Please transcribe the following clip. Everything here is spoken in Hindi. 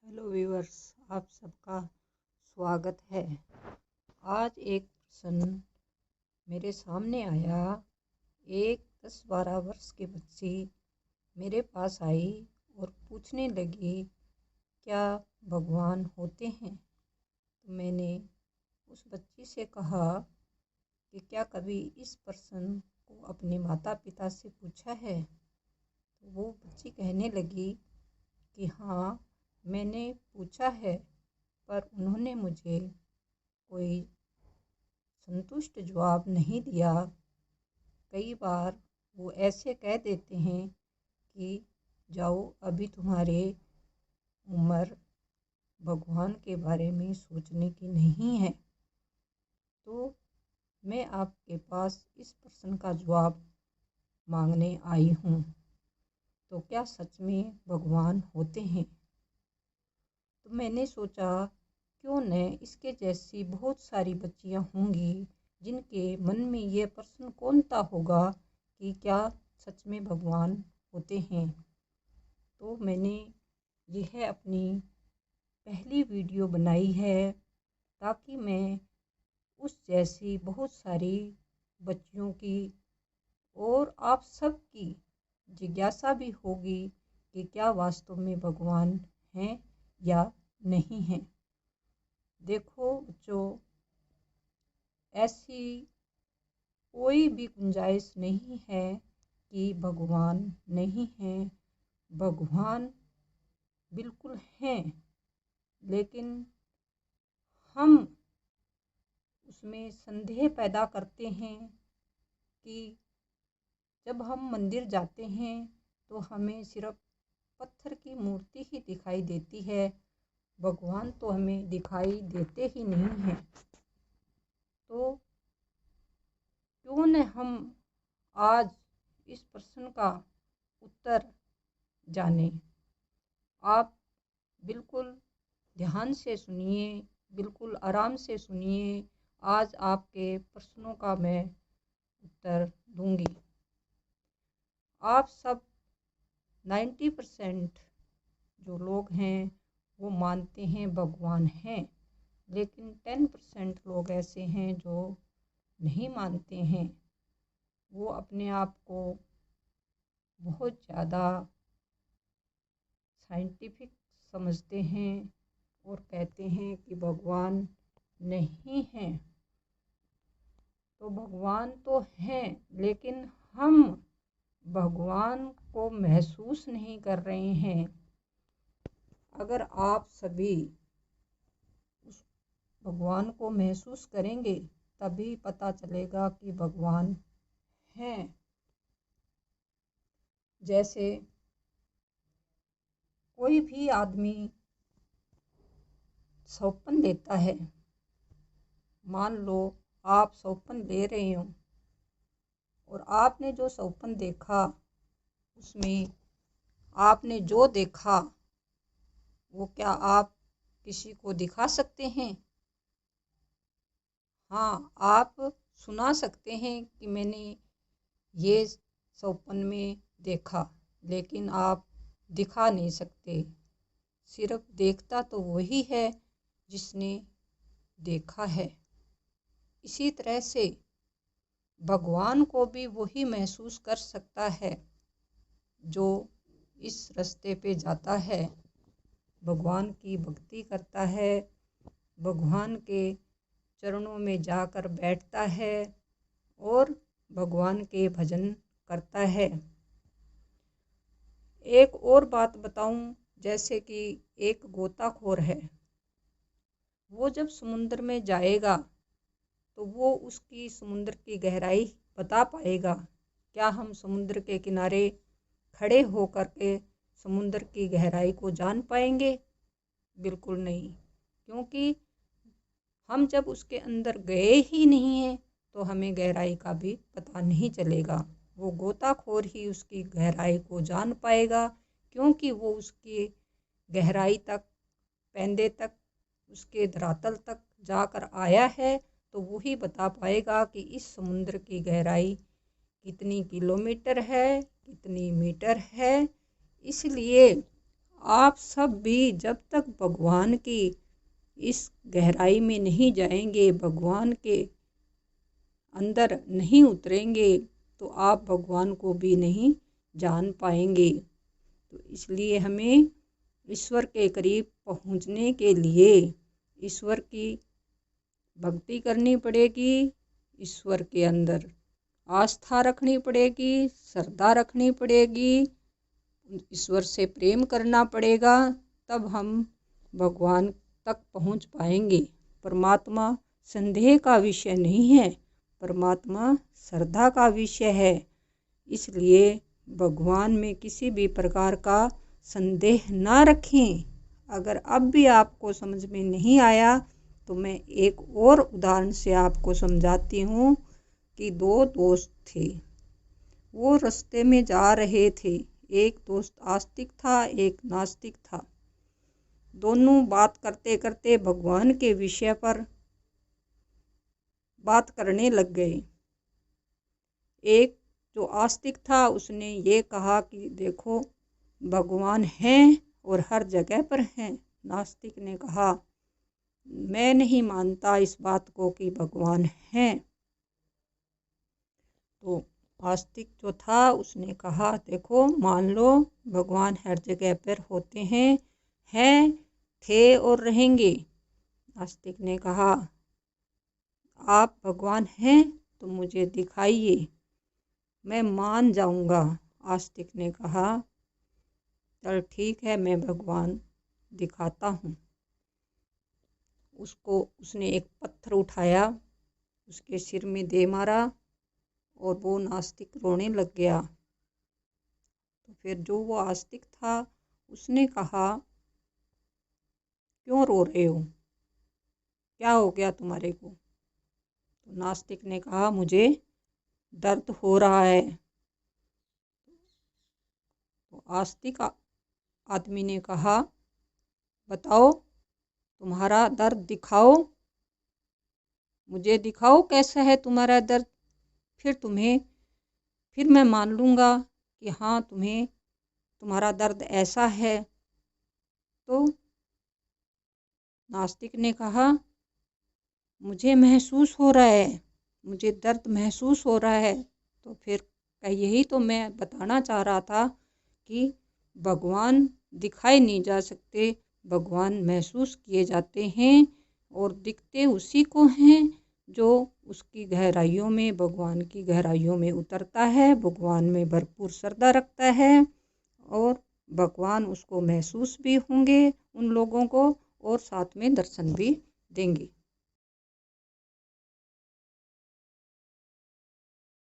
हेलो व्यूअर्स, आप सबका स्वागत है। आज एक प्रश्न मेरे सामने आया। एक 10-12 वर्ष की बच्ची मेरे पास आई और पूछने लगी, क्या भगवान होते हैं? तो मैंने उस बच्ची से कहा कि क्या कभी इस प्रश्न को अपने माता पिता से पूछा है? तो वो बच्ची कहने लगी कि हाँ, मैंने पूछा है, पर उन्होंने मुझे कोई संतुष्ट जवाब नहीं दिया। कई बार वो ऐसे कह देते हैं कि जाओ, अभी तुम्हारे उम्र भगवान के बारे में सोचने की नहीं है। तो मैं आपके पास इस प्रश्न का जवाब मांगने आई हूँ। तो क्या सच में भगवान होते हैं? तो मैंने सोचा, क्यों न इसके जैसी बहुत सारी बच्चियां होंगी जिनके मन में ये प्रश्न कौनता होगा कि क्या सच में भगवान होते हैं। तो मैंने यह अपनी पहली वीडियो बनाई है ताकि मैं उस जैसी बहुत सारी बच्चियों की और आप सब की जिज्ञासा भी होगी कि क्या वास्तव में भगवान हैं या नहीं है। देखो बच्चों, ऐसी कोई भी गुंजाइश नहीं है कि भगवान नहीं है। भगवान बिल्कुल हैं, लेकिन हम उसमें संदेह पैदा करते हैं कि जब हम मंदिर जाते हैं तो हमें सिर्फ पत्थर की मूर्ति ही दिखाई देती है, भगवान तो हमें दिखाई देते ही नहीं हैं। तो क्यों न हम आज इस प्रश्न का उत्तर जाने। आप बिल्कुल ध्यान से सुनिए, बिल्कुल आराम से सुनिए। आज आपके प्रश्नों का मैं उत्तर दूंगी। आप सब 90% जो लोग हैं वो मानते हैं भगवान हैं, लेकिन 10% लोग ऐसे हैं जो नहीं मानते हैं। वो अपने आप को बहुत ज़्यादा साइंटिफिक समझते हैं और कहते हैं कि भगवान नहीं हैं। तो भगवान तो हैं, लेकिन हम भगवान को महसूस नहीं कर रहे हैं। अगर आप सभी उस भगवान को महसूस करेंगे तभी पता चलेगा कि भगवान हैं। जैसे कोई भी आदमी सौंपन देता है, मान लो आप सौंपन ले रहे हो और आपने जो सौंपन देखा उसमें आपने जो देखा वो क्या आप किसी को दिखा सकते हैं? हाँ, आप सुना सकते हैं कि मैंने ये सौंपन में देखा, लेकिन आप दिखा नहीं सकते। सिर्फ देखता तो वही है जिसने देखा है। इसी तरह से भगवान को भी वही महसूस कर सकता है जो इस रास्ते पे जाता है, भगवान की भक्ति करता है, भगवान के चरणों में जाकर बैठता है और भगवान के भजन करता है। एक और बात बताऊं, जैसे कि एक गोताखोर है, वो जब समुद्र में जाएगा तो वो उसकी समुद्र की गहराई बता पाएगा। क्या हम समुद्र के किनारे खड़े होकर के समुद्र की गहराई को जान पाएंगे? बिल्कुल नहीं, क्योंकि हम जब उसके अंदर गए ही नहीं हैं तो हमें गहराई का भी पता नहीं चलेगा। वो गोताखोर ही उसकी गहराई को जान पाएगा, क्योंकि वो उसकी गहराई तक, पैंदे तक, उसके धरातल तक जाकर आया है। तो वही बता पाएगा कि इस समुद्र की गहराई कितनी किलोमीटर है, कितनी मीटर है। इसलिए आप सब भी जब तक भगवान की इस गहराई में नहीं जाएंगे, भगवान के अंदर नहीं उतरेंगे, तो आप भगवान को भी नहीं जान पाएंगे। तो इसलिए हमें ईश्वर के करीब पहुंचने के लिए ईश्वर की भक्ति करनी पड़ेगी, ईश्वर के अंदर आस्था रखनी पड़ेगी, श्रद्धा रखनी पड़ेगी, ईश्वर से प्रेम करना पड़ेगा, तब हम भगवान तक पहुंच पाएंगे। परमात्मा संदेह का विषय नहीं है, परमात्मा श्रद्धा का विषय है। इसलिए भगवान में किसी भी प्रकार का संदेह ना रखें। अगर अब भी आपको समझ में नहीं आया तो मैं एक और उदाहरण से आपको समझाती हूँ कि दो दोस्त थे, वो रास्ते में जा रहे थे। एक दोस्त आस्तिक था, एक नास्तिक था। दोनों बात करते करते भगवान के विषय पर बात करने लग गए। एक जो आस्तिक था उसने ये कहा कि देखो भगवान हैं और हर जगह पर हैं। नास्तिक ने कहा मैं नहीं मानता इस बात को कि भगवान हैं। तो आस्तिक जो था उसने कहा देखो मान लो भगवान हर जगह पर होते हैं, थे और रहेंगे। आस्तिक ने कहा आप भगवान हैं तो मुझे दिखाइए, मैं मान जाऊंगा। आस्तिक ने कहा चल ठीक है, मैं भगवान दिखाता हूँ। उसने एक पत्थर उठाया, उसके सिर में दे मारा और वो नास्तिक रोने लग गया। तो फिर जो वो आस्तिक था उसने कहा क्यों रो रहे हो, क्या हो गया तुम्हारे को? तो नास्तिक ने कहा मुझे दर्द हो रहा है। तो आस्तिक आदमी ने कहा बताओ तुम्हारा दर्द दिखाओ, मुझे दिखाओ कैसा है तुम्हारा दर्द, फिर मैं मान लूँगा कि हाँ तुम्हारा दर्द ऐसा है। तो नास्तिक ने कहा मुझे महसूस हो रहा है, मुझे दर्द महसूस हो रहा है। तो फिर यही तो मैं बताना चाह रहा था कि भगवान दिखाए नहीं जा सकते, भगवान महसूस किए जाते हैं और दिखते उसी को हैं जो उसकी गहराइयों में, भगवान की गहराइयों में उतरता है, भगवान में भरपूर श्रद्धा रखता है और भगवान उसको महसूस भी होंगे उन लोगों को और साथ में दर्शन भी देंगे।